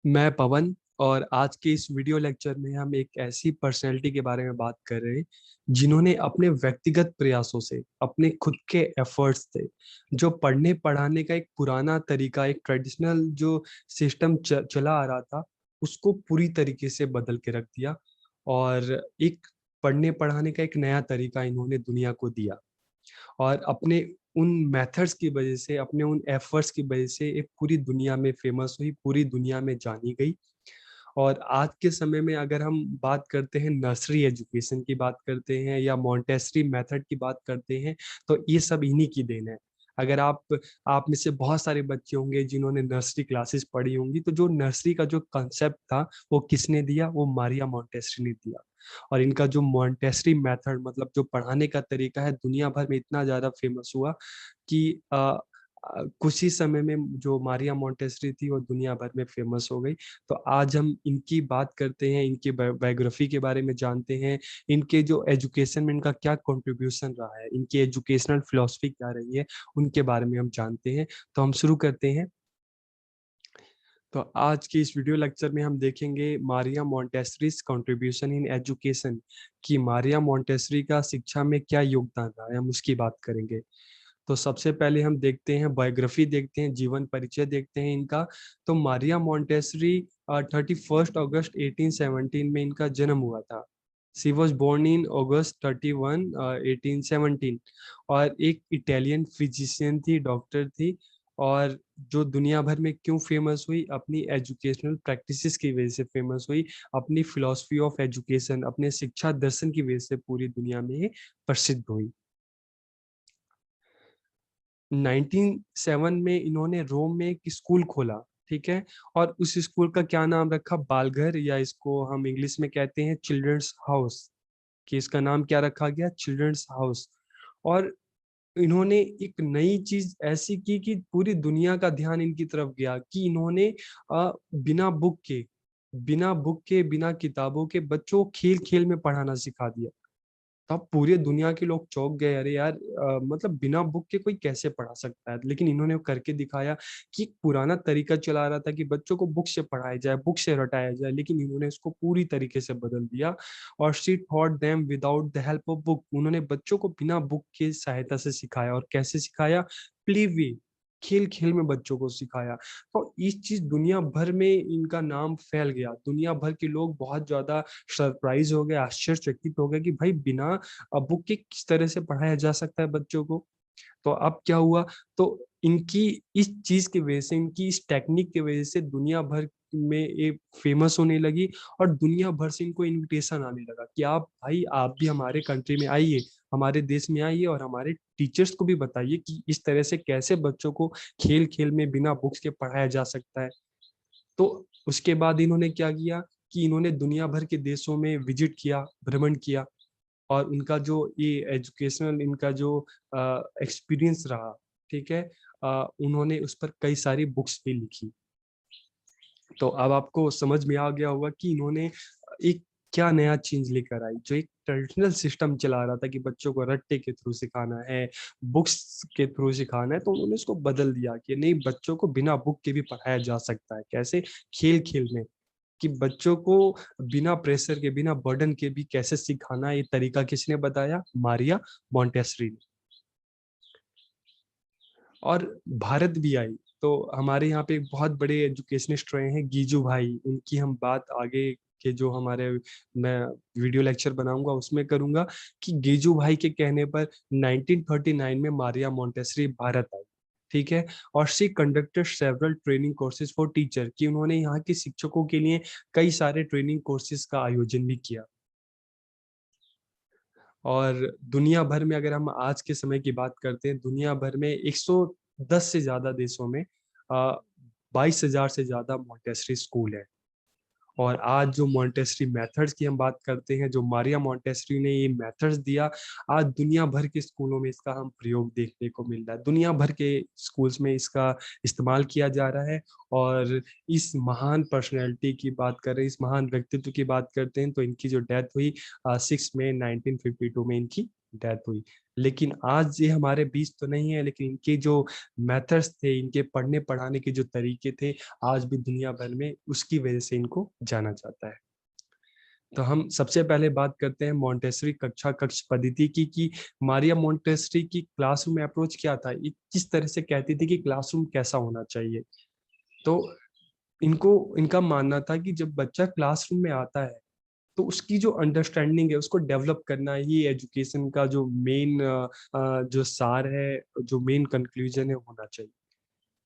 मैं पवन और आज के इस वीडियो लेक्चर में हम एक ऐसी पर्सनैलिटी के बारे में बात कर रहे हैं जिन्होंने अपने व्यक्तिगत प्रयासों से, अपने खुद के एफर्ट्स से, जो पढ़ने पढ़ाने का एक पुराना तरीका, एक ट्रेडिशनल जो सिस्टम चला आ रहा था, उसको पूरी तरीके से बदल के रख दिया और एक पढ़ने पढ़ाने का एक नया तरीका इन्होंने दुनिया को दिया। और अपने उन मेथड्स की वजह से, अपने उन एफर्ट्स की वजह से एक पूरी दुनिया में फेमस हुई, पूरी दुनिया में जानी गई। और आज के समय में अगर हम बात करते हैं, नर्सरी एजुकेशन की बात करते हैं या मॉन्टेसरी मेथड की बात करते हैं, तो ये सब इन्हीं की देन है। अगर आप में से बहुत सारे बच्चे होंगे जिन्होंने नर्सरी क्लासेस पढ़ी होंगी, तो जो नर्सरी का जो कंसेप्ट था वो किसने दिया? वो मारिया मॉन्टेसरी ने दिया। और इनका जो मॉन्टेसरी मेथड, मतलब जो पढ़ाने का तरीका है, दुनिया भर में इतना ज्यादा फेमस हुआ कि कुछ ही समय में जो मारिया मॉन्टेसरी थी वो दुनिया भर में फेमस हो गई। तो आज हम इनकी बात करते हैं, इनकी बायोग्राफी के बारे में जानते हैं, इनके जो एजुकेशन में इनका क्या कंट्रीब्यूशन रहा है, इनकी एजुकेशनल फिलॉसफी क्या रही है, उनके बारे में हम जानते हैं। तो हम शुरू करते हैं। तो आज की इस वीडियो लेक्चर में हम देखेंगे मारिया मॉन्टेसरीज कंट्रीब्यूशन इन एजुकेशन, कि मारिया मॉन्टेसरी का शिक्षा में क्या योगदान रहा है, हम उसकी बात करेंगे। तो सबसे पहले हम देखते हैं बायोग्राफी, देखते हैं जीवन परिचय, देखते हैं इनका। तो मारिया मॉन्टेसरी 31 अगस्त 1817 में इनका जन्म हुआ था। She was born in August 31, 1817। और एक इटालियन फिजिशियन थी, डॉक्टर थी। और जो दुनिया भर में क्यों फेमस हुई? अपनी एजुकेशनल प्रैक्टिसेस की वजह से फेमस हुई, अपनी फिलॉसफी ऑफ एजुकेशन, अपने शिक्षा दर्शन की वजह से पूरी दुनिया में ये प्रसिद्ध हुई। 1907 में इन्होंने रोम में एक स्कूल खोला, ठीक है। और उस स्कूल का क्या नाम रखा? बालघर, या इसको हम इंग्लिश में कहते हैं चिल्ड्रंस हाउस। कि इसका नाम क्या रखा गया? Children's house. और इन्होंने एक नई चीज ऐसी की कि पूरी दुनिया का ध्यान इनकी तरफ गया, कि इन्होंने बिना बुक के, बिना किताबों के बच्चों को खेल खेल में पढ़ाना सिखा दिया। तब पूरे दुनिया के लोग चौंक गए, अरे यार, मतलब बिना बुक के कोई कैसे पढ़ा सकता है? लेकिन इन्होंने वो करके दिखाया कि एक पुराना तरीका चला रहा था कि बच्चों को बुक से पढ़ाया जाए, बुक से रटाया जाए, लेकिन इन्होंने इसको पूरी तरीके से बदल दिया। और she taught them without the help of book. उन्होंने बच्चों को बिना बुक की सहायता से सिखाया। और कैसे सिखाया? प्ले वे, खेल खेल में बच्चों को सिखाया। तो इस चीज दुनिया भर में इनका नाम फैल गया। दुनिया भर के लोग बहुत ज्यादा सरप्राइज हो गए, आश्चर्यचकित हो गए कि भाई बिना बुक के किस तरह से पढ़ाया जा सकता है बच्चों को। तो अब क्या हुआ? तो इनकी इस चीज की वजह से, इनकी इस टेक्निक की वजह से दुनिया भर में ये फेमस होने लगी। और दुनिया भर से इनको इनविटेशन आने लगा कि आप भाई, आप भी हमारे कंट्री में आइए, हमारे देश में आइए, और हमारे टीचर्स को भी बताइए कि इस तरह से कैसे बच्चों को खेल खेल में बिना बुक्स के पढ़ाया जा सकता है। तो उसके बाद इन्होंने क्या किया कि इन्होंने दुनिया भर के देशों में विजिट किया, भ्रमण किया। और उनका जो ये एजुकेशनल, इनका जो एक्सपीरियंस रहा, ठीक है, उन्होंने उस पर कई सारी बुक्स भी लिखी। तो अब आपको समझ में आ गया होगा कि इन्होंने एक क्या नया चीज लेकर आई। जो एक ट्रेडिशनल सिस्टम चला रहा था कि बच्चों को रट्टे के थ्रू सिखाना है, बुक्स के थ्रू सिखाना है, तो उन्होंने इसको बदल दिया कि नहीं, बच्चों को बिना बुक के भी पढ़ाया जा सकता है। कैसे? खेल खेल में। कि बच्चों को बिना प्रेशर के, बिना बर्डन के भी कैसे सिखाना है, ये तरीका किसने बताया? मारिया मॉन्टेसरी ने। और भारत भी आई। तो हमारे यहाँ पे एक बहुत बड़े एजुकेशनिस्ट रहे हैं, गीजू भाई। उनकी हम बात आगे के जो हमारे, मैं वीडियो लेक्चर बनाऊंगा उसमें करूंगा। कि गीजू भाई के कहने पर 1939 में मारिया मॉन्टेसरी भारत आई, ठीक है। और she conducted several training courses for teacher, कि उन्होंने यहाँ के शिक्षकों के लिए कई सारे ट्रेनिंग कोर्सेज का आयोजन भी किया। और दुनिया भर में अगर हम आज के समय की बात करते हैं, दुनिया भर में 110 से ज्यादा देशों में 22,000 से ज्यादा मॉन्टेसरी स्कूल है। और आज जो मॉन्टेसरी मेथड्स की हम बात करते हैं, जो मारिया मॉन्टेसरी ने ये मेथड्स दिया, आज दुनिया भर के स्कूलों में इसका हम प्रयोग देखने को मिल रहा है। दुनिया भर के स्कूल्स में इसका इस्तेमाल किया जा रहा है। और इस महान पर्सनैलिटी की बात करें, इस महान व्यक्तित्व की बात करते हैं, तो इनकी जो डेथ हुई 6 मई 1952 में इनकी डेथ हुई। लेकिन आज ये हमारे बीच तो नहीं है, लेकिन इनके जो मेथड्स थे, इनके पढ़ने पढ़ाने के जो तरीके थे, आज भी दुनिया भर में उसकी वजह से इनको जाना जाता है। तो हम सबसे पहले बात करते हैं मॉन्टेसरी कक्षा कक्ष पद्धति की, कि मारिया मॉन्टेसरी की क्लासरूम अप्रोच क्या था, ये किस तरह से कहती थी कि क्लासरूम कैसा होना चाहिए। तो इनको इनका मानना था कि जब बच्चा क्लासरूम में आता है तो उसकी जो अंडरस्टैंडिंग है उसको डेवलप करना ही एजुकेशन का जो मेन जो सार है, जो मेन कंक्लूजन है होना चाहिए।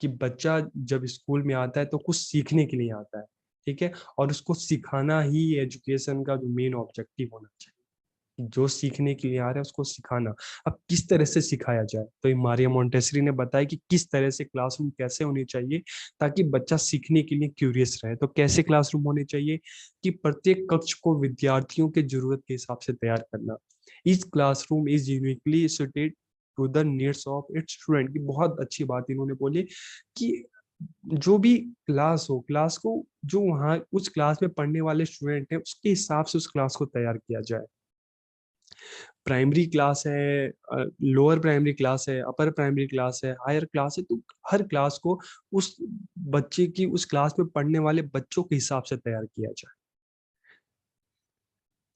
कि बच्चा जब स्कूल में आता है तो कुछ सीखने के लिए आता है, ठीक है, और उसको सिखाना ही एजुकेशन का जो मेन ऑब्जेक्टिव होना चाहिए। जो सीखने के लिए आ रहा है उसको सिखाना। अब किस तरह से सिखाया जाए, तो ये मारिया मोंटेसरी ने बताया कि किस तरह से क्लासरूम कैसे होनी चाहिए ताकि बच्चा सीखने के लिए क्यूरियस रहे। तो कैसे क्लासरूम होने चाहिए कि प्रत्येक कक्ष को विद्यार्थियों के जरूरत के हिसाब से तैयार करना। Each classroom is uniquely suited to the needs of its student. की बहुत अच्छी बात इन्होंने बोली कि जो भी क्लास हो, क्लास को जो वहाँ उस क्लास में पढ़ने वाले स्टूडेंट हैं उसके हिसाब से उस क्लास को तैयार किया जाए। प्राइमरी क्लास है, लोअर प्राइमरी क्लास है, अपर प्राइमरी क्लास है, हायर क्लास है, तो हर क्लास को उस बच्चे की, उस क्लास में पढ़ने वाले बच्चों के हिसाब से तैयार किया जाए,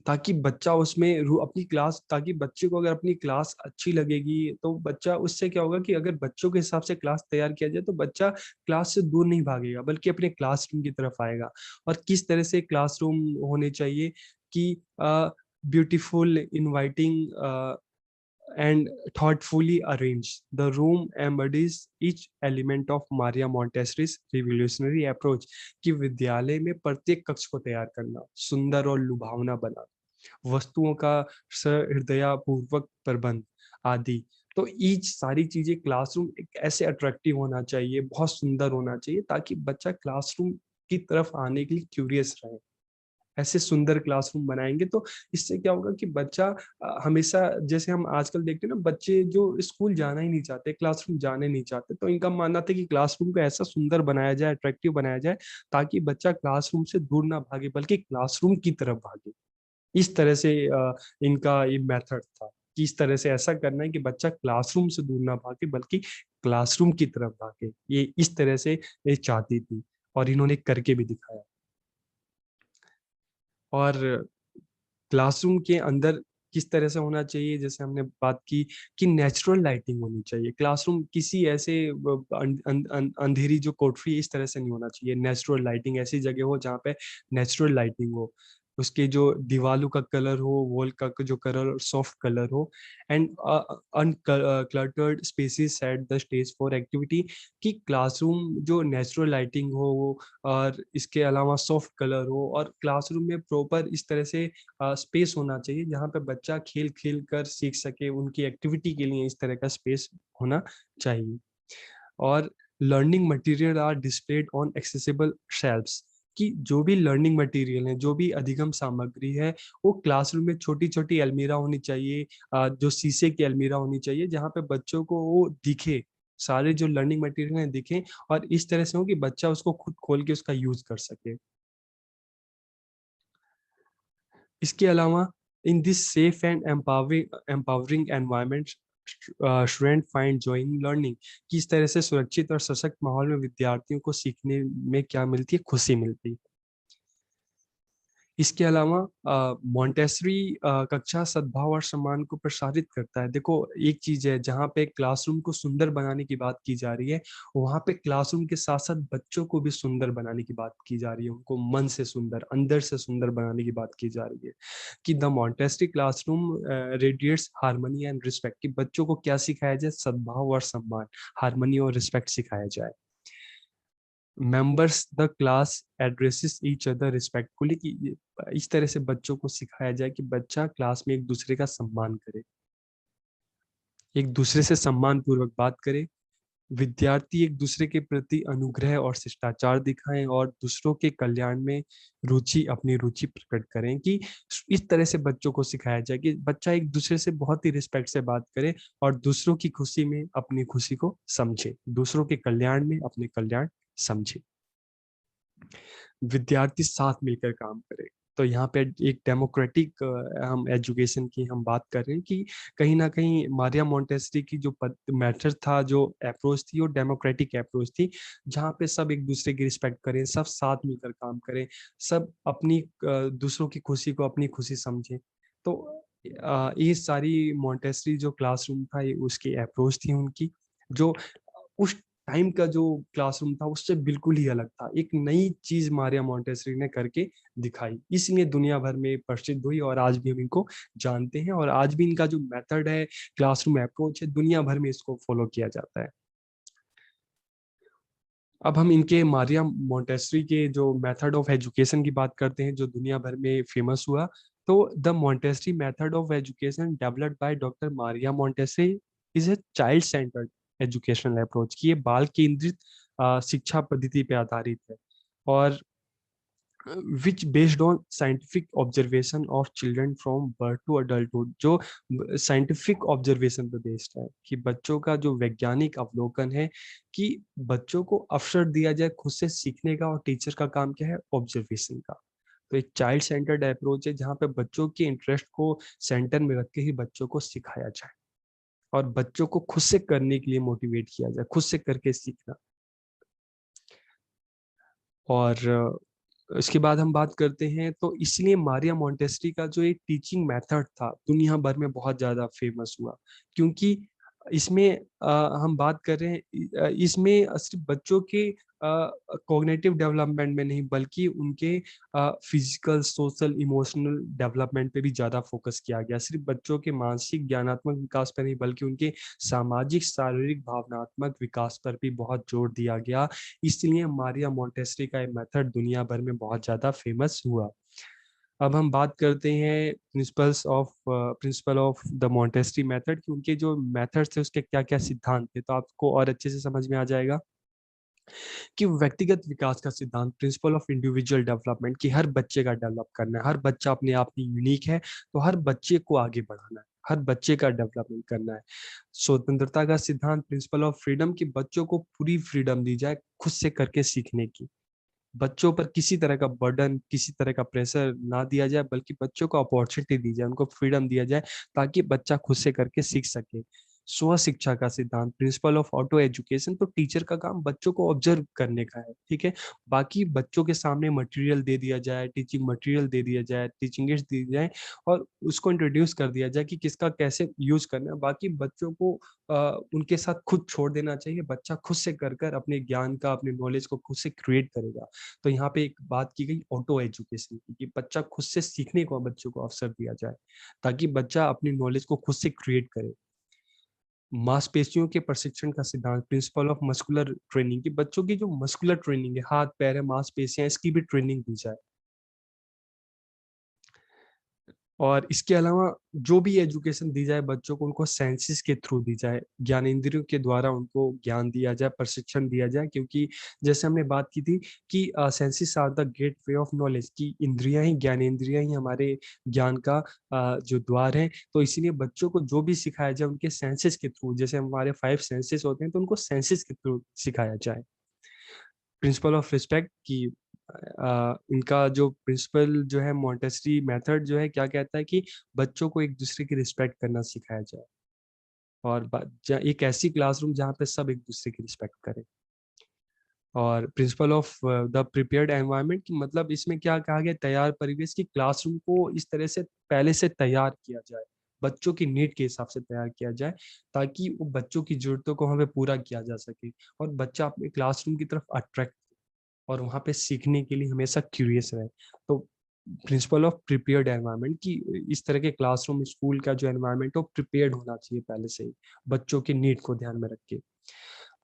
ताकि बच्चा उसमें अपनी क्लास, ताकि बच्चे को अगर अपनी क्लास अच्छी लगेगी तो बच्चा, उससे क्या होगा कि अगर बच्चों के हिसाब से क्लास तैयार किया जाए तो बच्चा क्लास से दूर नहीं भागेगा बल्कि अपने क्लासरूम की तरफ आएगा। और किस तरह से क्लासरूम होने चाहिए कि beautiful, inviting and thoughtfully arranged. The room embodies each element of Maria Montessori's revolutionary approach कि विद्यालय में प्रत्येक कक्ष को तैयार करना, सुंदर और लुभावना बनाना, वस्तुओं का सहृदयपूर्वक प्रबंध आदि। तो ईच सारी चीजें, क्लासरूम एक ऐसे अट्रैक्टिव होना चाहिए, बहुत सुंदर होना चाहिए ताकि बच्चा क्लासरूम की तरफ आने के लिए क्यूरियस रहे। ऐसे सुंदर क्लासरूम बनाएंगे तो इससे क्या होगा कि बच्चा हमेशा, जैसे हम आजकल देखते हैं ना, बच्चे जो स्कूल जाना ही नहीं चाहते, क्लासरूम जाने नहीं चाहते, तो इनका मानना था कि क्लासरूम को ऐसा सुंदर बनाया जाए, अट्रैक्टिव बनाया जाए ताकि बच्चा क्लासरूम से दूर ना भागे बल्कि क्लासरूम की तरफ भागे। इस तरह से इनका ये मेथड था कि इस तरह से ऐसा करना है कि बच्चा क्लासरूम से दूर ना भागे बल्कि क्लासरूम की तरफ भागे। ये इस तरह से ये चाहती थी और इन्होंने करके भी दिखाया। और क्लासरूम के अंदर किस तरह से होना चाहिए, जैसे हमने बात की कि नेचुरल लाइटिंग होनी चाहिए। क्लासरूम किसी ऐसे अंधेरी जो कोठरी इस तरह से नहीं होना चाहिए। नेचुरल लाइटिंग, ऐसी जगह हो जहाँ पे नेचुरल लाइटिंग हो, उसके जो दीवालों का कलर हो, वॉल का जो कलर सॉफ्ट कलर हो, and uncluttered spaces set the stage for activity. कि क्लासरूम जो नेचुरल लाइटिंग हो वो, और इसके अलावा सॉफ्ट कलर हो, और क्लासरूम में प्रॉपर इस तरह से स्पेस होना चाहिए जहाँ पे बच्चा खेल खेल कर सीख सके, उनकी एक्टिविटी के लिए इस तरह का स्पेस होना चाहिए। और learning material are displayed on accessible shelves. कि जो भी लर्निंग मटेरियल है, जो भी अधिगम सामग्री है, वो क्लासरूम में छोटी छोटी अलमीरा होनी चाहिए, जो शीशे की अलमीरा होनी चाहिए जहाँ पे बच्चों को वो दिखे, सारे जो लर्निंग मटेरियल हैं दिखे, और इस तरह से हो कि बच्चा उसको खुद खोल के उसका यूज कर सके। इसके अलावा in this safe and empowering environment student find joy in learning. कि इस तरह से सुरक्षित और सशक्त माहौल में विद्यार्थियों को सीखने में क्या मिलती है, खुशी मिलती है। इसके अलावा मॉन्टेसरी कक्षा सद्भाव और सम्मान को प्रसारित करता है। देखो, एक चीज है जहाँ पे क्लासरूम को सुंदर बनाने की बात की जा रही है, वहाँ पे क्लासरूम के साथ साथ बच्चों को भी सुंदर बनाने की बात की जा रही है, उनको मन से सुंदर, अंदर से सुंदर बनाने की बात की जा रही है। कि the Montessori classroom radiates harmony and respect. कि बच्चों को क्या सिखाया जाए, सद्भाव और सम्मान, हार्मनी और रिस्पेक्ट सिखाया जाए। Members the class addresses each other respectfully. कि इस तरह से बच्चों को सिखाया जाए कि बच्चा क्लास में एक दूसरे का सम्मान करे, एक दूसरे से सम्मान पूर्वक बात करे, विद्यार्थी एक दूसरे के प्रति अनुग्रह और शिष्टाचार दिखाएं, और दूसरों के कल्याण में अपनी रुचि प्रकट करें। कि इस तरह से बच्चों को सिखाया जाए कि बच्चा एक दूसरे से बहुत ही रिस्पेक्ट से बात करे और दूसरों की खुशी में अपनी खुशी को समझे, दूसरों के कल्याण में अपने कल्याण समझे। विद्यार्थी साथ मिलकर काम करे। तो यहाँ पे एक डेमोक्रेटिक हम एजुकेशन की हम बात कर रहे हैं कि कहीं ना कहीं मारिया मोंटेसरी की जो मेथड था, जो अप्रोच थी, वो डेमोक्रेटिक अप्रोच थी, जहाँ पे सब एक दूसरे की रिस्पेक्ट करें, सब साथ मिलकर काम करें, सब अपनी दूसरों की खुशी को अपनी खुशी समझें। तो ये सारी मोंटेसरी जो क्लासरूम था, ये उसकी अप्रोच थी उनकी, जो उस टाइम का जो क्लासरूम था उससे बिल्कुल ही अलग था। एक नई चीज मारिया मोंटेसरी ने करके दिखाई, इसलिए दुनिया भर में प्रसिद्ध हुई और आज भी हम इनको जानते हैं, और आज भी इनका जो मेथड है, क्लासरूम अप्रोच है, दुनिया भर में इसको फॉलो किया जाता है। अब हम इनके मारिया मोंटेसरी के जो मेथड ऑफ एजुकेशन की बात करते हैं, जो दुनिया भर में फेमस हुआ। तो the Montessori method of education developed by doctor Maria Montessori is a child centred educational approach, की ये बाल केंद्रित शिक्षा पद्धति पे आधारित है, और which based on scientific observation of children from birth to adulthood, जो साइंटिफिक ऑब्जर्वेशन पे बेस्ड है, कि बच्चों का जो वैज्ञानिक अवलोकन है, कि बच्चों को अवसर दिया जाए खुद से सीखने का, और टीचर का काम क्या है, ऑब्जर्वेशन का। तो एक चाइल्ड सेंटर्ड अप्रोच है, जहाँ पे बच्चों के इंटरेस्ट को सेंटर में रख के ही बच्चों को सिखाया जाए, और बच्चों को खुद से करने के लिए मोटिवेट किया जाए, खुद से करके सीखना। और इसके बाद हम बात करते हैं, तो इसलिए मारिया मोंटेसरी का जो एक टीचिंग मेथड था, दुनिया भर में बहुत ज़्यादा फेमस हुआ, क्योंकि इसमें हम बात कर रहे हैं, इसमें सिर्फ बच्चों के कॉग्निटिव डेवलपमेंट में नहीं, बल्कि उनके फिजिकल, सोशल, इमोशनल डेवलपमेंट पे भी ज़्यादा फोकस किया गया। सिर्फ बच्चों के मानसिक ज्ञानात्मक विकास पर नहीं, बल्कि उनके सामाजिक, शारीरिक, भावनात्मक विकास पर भी बहुत जोर दिया गया। इसलिए मारिया मोंटेसरी का ये मेथड दुनिया भर में बहुत ज़्यादा फेमस हुआ। अब हम बात करते हैं principle of the Montessori method, कि उनके जो मेथड्स थे उसके क्या क्या सिद्धांत थे, तो आपको और अच्छे से समझ में आ जाएगा। कि व्यक्तिगत विकास का सिद्धांत, प्रिंसिपल ऑफ इंडिविजुअल डेवलपमेंट, कि हर बच्चे का डेवलप करना है, हर बच्चा अपने आप में यूनिक है, तो हर बच्चे को आगे बढ़ाना है, हर बच्चे का डेवलपमेंट करना है। स्वतंत्रता का सिद्धांत, प्रिंसिपल ऑफ फ्रीडम, की बच्चों को पूरी फ्रीडम दी जाए खुद से करके सीखने की, बच्चों पर किसी तरह का बर्डन, किसी तरह का प्रेशर ना दिया जाए, बल्कि बच्चों को अपॉर्चुनिटी दी जाए, उनको फ्रीडम दिया जाए, ताकि बच्चा खुद से करके सीख सके। स्व शिक्षा का सिद्धांत, प्रिंसिपल ऑफ ऑटो एजुकेशन, तो टीचर का काम बच्चों को ऑब्जर्व करने का है, ठीक है। बाकी बच्चों के सामने मटेरियल दे दिया जाए, टीचिंग मटेरियल दे दिया जाए, टीचिंग एड्स दी जाए, और उसको इंट्रोड्यूस कर दिया जाए कि किसका कैसे यूज करना है। बाकी बच्चों को उनके साथ खुद छोड़ देना चाहिए, बच्चा खुद से कर कर अपने ज्ञान का, अपने नॉलेज को खुद से क्रिएट करेगा। तो यहाँ पे एक बात की गई ऑटो एजुकेशन की, कि बच्चा खुद से सीखने को बच्चों को अवसर दिया जाए, ताकि बच्चा अपनी नॉलेज को खुद से क्रिएट करे। मांसपेशियों के प्रशिक्षण का सिद्धांत, प्रिंसिपल ऑफ मस्कुलर ट्रेनिंग, की बच्चों की जो मस्कुलर ट्रेनिंग है, हाथ पैर है, मांसपेशियां, इसकी भी ट्रेनिंग दी जाए। और इसके अलावा जो भी एजुकेशन दी जाए बच्चों को, उनको सेंसेस के थ्रू दी जाए, ज्ञानेंद्रियों के द्वारा उनको ज्ञान दिया जाए, प्रशिक्षण दिया जाए, क्योंकि जैसे हमने बात की थी कि senses are the gateway of knowledge, की इंद्रियां ही, ज्ञानेंद्रियां ही हमारे ज्ञान का जो द्वार है। तो इसीलिए बच्चों को जो भी सिखाया जाए उनके सेंसेस के थ्रू, जैसे हमारे 5 सेंसेस होते हैं, तो उनको सेंसेस के थ्रू सिखाया जाए। प्रिंसिपल ऑफ रिस्पेक्ट, की इनका जो प्रिंसिपल जो है, मोंटेसरी मेथड जो है, क्या कहता है कि बच्चों को एक दूसरे की रिस्पेक्ट करना सिखाया जाए, और एक ऐसी क्लासरूम जहाँ पे सब एक दूसरे की रिस्पेक्ट करें। और principle of the prepared environment, की मतलब इसमें क्या कहा गया, तैयार परिवेश, की क्लासरूम को इस तरह से पहले से तैयार किया जाए, बच्चों की नीड के हिसाब से तैयार किया जाए, ताकि वो बच्चों की जरूरतों को हमें पूरा किया जा सके, और बच्चा अपने क्लासरूम की तरफ अट्रैक्ट, और वहाँ पे सीखने के लिए हमेशा क्यूरियस रहे। तो प्रिंसिपल ऑफ प्रिपेयर्ड एनवायरनमेंट, की इस तरह के क्लासरूम, स्कूल का जो एनवायरनमेंट है, वो प्रिपेयर्ड होना चाहिए पहले से ही, बच्चों की नीड को ध्यान में रख के।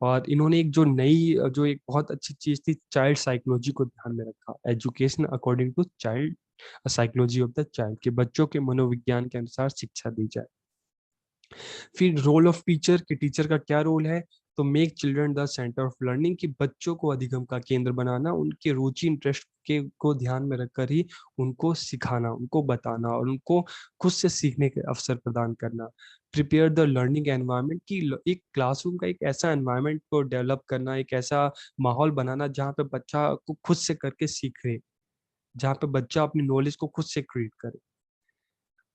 और इन्होंने एक जो नई, जो एक बहुत अच्छी चीज थी, चाइल्ड साइकोलॉजी को ध्यान में रखा, education according to child psychology of the child, के बच्चों के मनोविज्ञान के अनुसार शिक्षा दी जाए। फिर रोल ऑफ टीचर, के टीचर का क्या रोल है, तो make children the centre of learning, की बच्चों को अधिगम का केंद्र बनाना, उनके रुचि, इंटरेस्ट के को ध्यान में रखकर ही उनको सिखाना, उनको बताना, और उनको खुद से सीखने के अवसर प्रदान करना। प्रिपेयर द लर्निंग एनवायरनमेंट, की एक क्लासरूम का एक ऐसा एनवायरनमेंट को डेवलप करना, एक ऐसा माहौल बनाना जहाँ पे बच्चा को खुद से करके सीखे, जहाँ पे बच्चा अपनी नॉलेज को खुद से क्रिएट करे।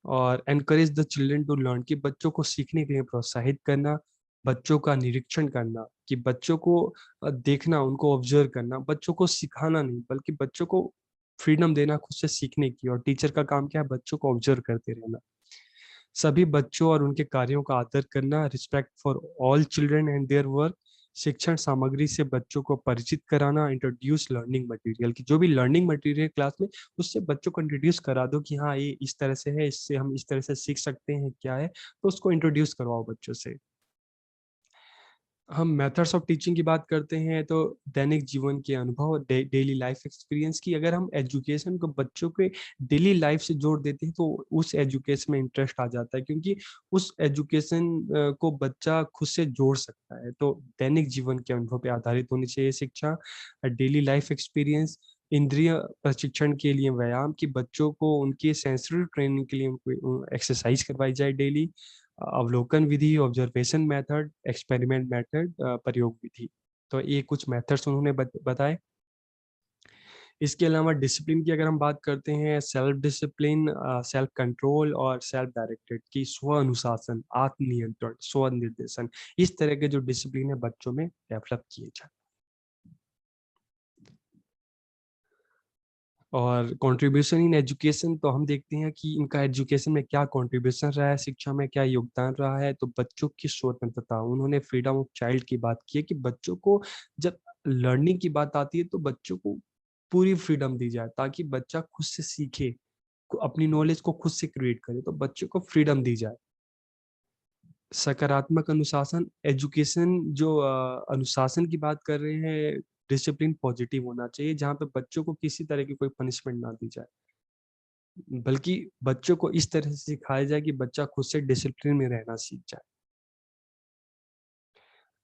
और encourage the children to learn, कि बच्चों को सीखने के लिए प्रोत्साहित करना, बच्चों का निरीक्षण करना, कि बच्चों को देखना, उनको ऑब्जर्व करना, बच्चों को सिखाना नहीं बल्कि बच्चों को फ्रीडम देना खुद से सीखने की। और टीचर का काम क्या है? बच्चों को ऑब्जर्व करते रहना। सभी बच्चों और उनके कार्यों का आदर करना, respect for all children and their work. शिक्षण सामग्री से बच्चों को परिचित कराना, इंट्रोड्यूस लर्निंग मटेरियल, की जो भी लर्निंग मटेरियल क्लास में, उससे बच्चों को इंट्रोड्यूस करा दो कि हाँ ये इस तरह से है, इससे हम इस तरह से सीख सकते हैं, क्या है, तो उसको इंट्रोड्यूस करवाओ बच्चों से। हम मेथड्स ऑफ टीचिंग की बात करते हैं तो दैनिक जीवन के अनुभव, डेली लाइफ एक्सपीरियंस की, अगर हम एजुकेशन को बच्चों के डेली लाइफ से जोड़ देते हैं तो उस एजुकेशन में इंटरेस्ट आ जाता है, क्योंकि उस एजुकेशन को बच्चा खुद से जोड़ सकता है। तो दैनिक जीवन के अनुभव पे आधारित होनी चाहिए शिक्षा। डेली लाइफ एक्सपीरियंस, इंद्रिय प्रशिक्षण के लिए व्यायाम, की बच्चों को उनकी सेंसरी ट्रेनिंग के लिए एक्सरसाइज करवाई जाए डेली। अवलोकन विधि, ऑब्जर्वेशन मेथड, एक्सपेरिमेंट मेथड, प्रयोग विधि। तो ये कुछ मेथड्स उन्होंने बताए। इसके अलावा डिसिप्लिन की अगर हम बात करते हैं, सेल्फ डिसिप्लिन, सेल्फ कंट्रोल और सेल्फ डायरेक्टेड, की स्व अनुशासन, आत्म नियंत्रण, स्व निर्देशन, इस तरह के जो डिसिप्लिन है बच्चों में डेवलप किए जाए। और कंट्रीब्यूशन इन एजुकेशन, तो हम देखते हैं कि इनका एजुकेशन में क्या कंट्रीब्यूशन रहा है, शिक्षा में क्या योगदान रहा है। तो बच्चों की स्वतंत्रता, उन्होंने फ्रीडम ऑफ चाइल्ड की बात की है, कि बच्चों को जब लर्निंग की बात आती है तो बच्चों को पूरी फ्रीडम दी जाए, ताकि बच्चा खुद से सीखे, अपनी नॉलेज को खुद से क्रिएट करे, तो बच्चों को फ्रीडम दी जाए। सकारात्मक अनुशासन, एजुकेशन जो अनुशासन की बात कर रहे हैं, डिसिप्लिन पॉजिटिव होना चाहिए, जहाँ पे बच्चों को किसी तरह की कोई पनिशमेंट ना दी जाए, बल्कि बच्चों को इस तरह से सिखाया जाए कि बच्चा खुद से डिसिप्लिन में रहना सीख जाए।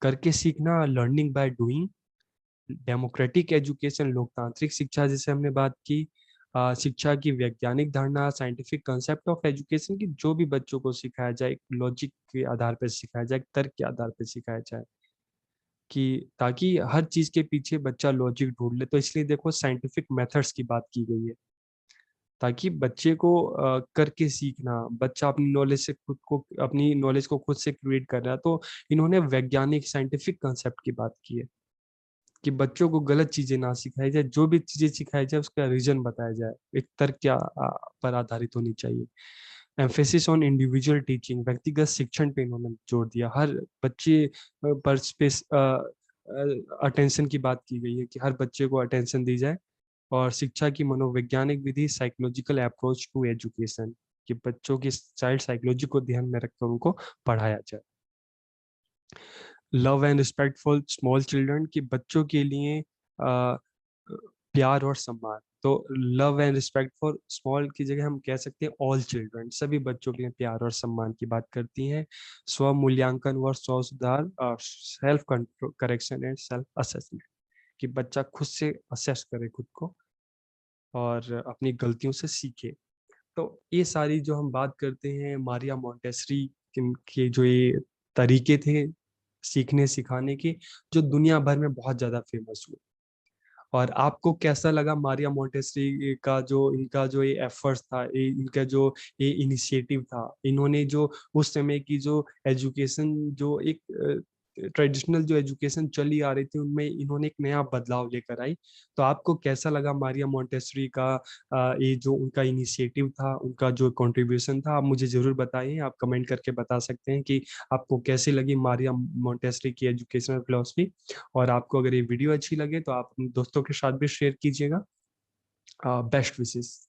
करके सीखना, learning by doing. Democratic education, लोकतांत्रिक शिक्षा, जैसे हमने बात की। शिक्षा की वैज्ञानिक धारणा, साइंटिफिक कंसेप्ट ऑफ एजुकेशन, की जो भी बच्चों को सिखाया जाए लॉजिक के आधार पर सिखाया जाए, तर्क के आधार पर सिखाया जाए, कि ताकि हर चीज के पीछे बच्चा लॉजिक ढूंढ ले। तो इसलिए देखो साइंटिफिक मेथड्स की बात की गई है, ताकि बच्चे को करके सीखना, बच्चा अपनी नॉलेज से खुद को, अपनी नॉलेज को खुद से क्रिएट कर रहा है। तो इन्होंने वैज्ञानिक साइंटिफिक कंसेप्ट की बात की है, कि बच्चों को गलत चीजें ना सिखाई जाए, जो भी चीजें सिखाई जाए उसका रीजन बताया जाए, एक तर्क पर आधारित होनी चाहिए। एम्फेसिस ऑन इंडिविजुअल टीचिंग, व्यक्तिगत शिक्षण पे इन्होंने जोर दिया, हर बच्चे पर स्पेस अटेंशन की बात की गई है, कि हर बच्चे को अटेंशन दी जाए। और शिक्षा की मनोवैज्ञानिक विधि, साइकोलॉजिकल अप्रोच टू एजुकेशन, कि बच्चों की चाइल्ड साइकोलॉजी को ध्यान में रखकर उनको पढ़ाया जाए। Love and respect for small children, की बच्चों के लिए प्यार और सम्मान। तो love and respect for small की जगह हम कह सकते हैं ऑल चिल्ड्रन, सभी बच्चों के लिए प्यार और सम्मान की बात करती हैं। स्व मूल्यांकन व स्व सुधार, self correction and self assessment, कि बच्चा खुद से असेस करे खुद को और अपनी गलतियों से सीखे। तो ये सारी जो हम बात करते हैं मारिया मोंटेसरी के जो ये तरीके थे सीखने सिखाने के, जो दुनिया भर में बहुत ज्यादा फेमस हुए। और आपको कैसा लगा मारिया मोंटेसरी का जो इनका जो ये एफर्ट्स था, इनका जो ये इनिशिएटिव था, इन्होंने जो उस समय की जो एजुकेशन, जो एक ट्रेडिशनल जो एजुकेशन चली आ रही थी उनमें इन्होंने एक नया बदलाव लेकर आई। तो आपको कैसा लगा मारिया मोंटेसरी का ये जो उनका इनिशिएटिव था, उनका जो कंट्रीब्यूशन था? आप मुझे जरूर बताइए, आप कमेंट करके बता सकते हैं कि आपको कैसी लगी मारिया मोंटेसरी की एजुकेशनल फिलॉसफी। और आपको अगर ये वीडियो अच्छी लगे तो आप अपने दोस्तों के साथ भी शेयर कीजिएगा। Best wishes.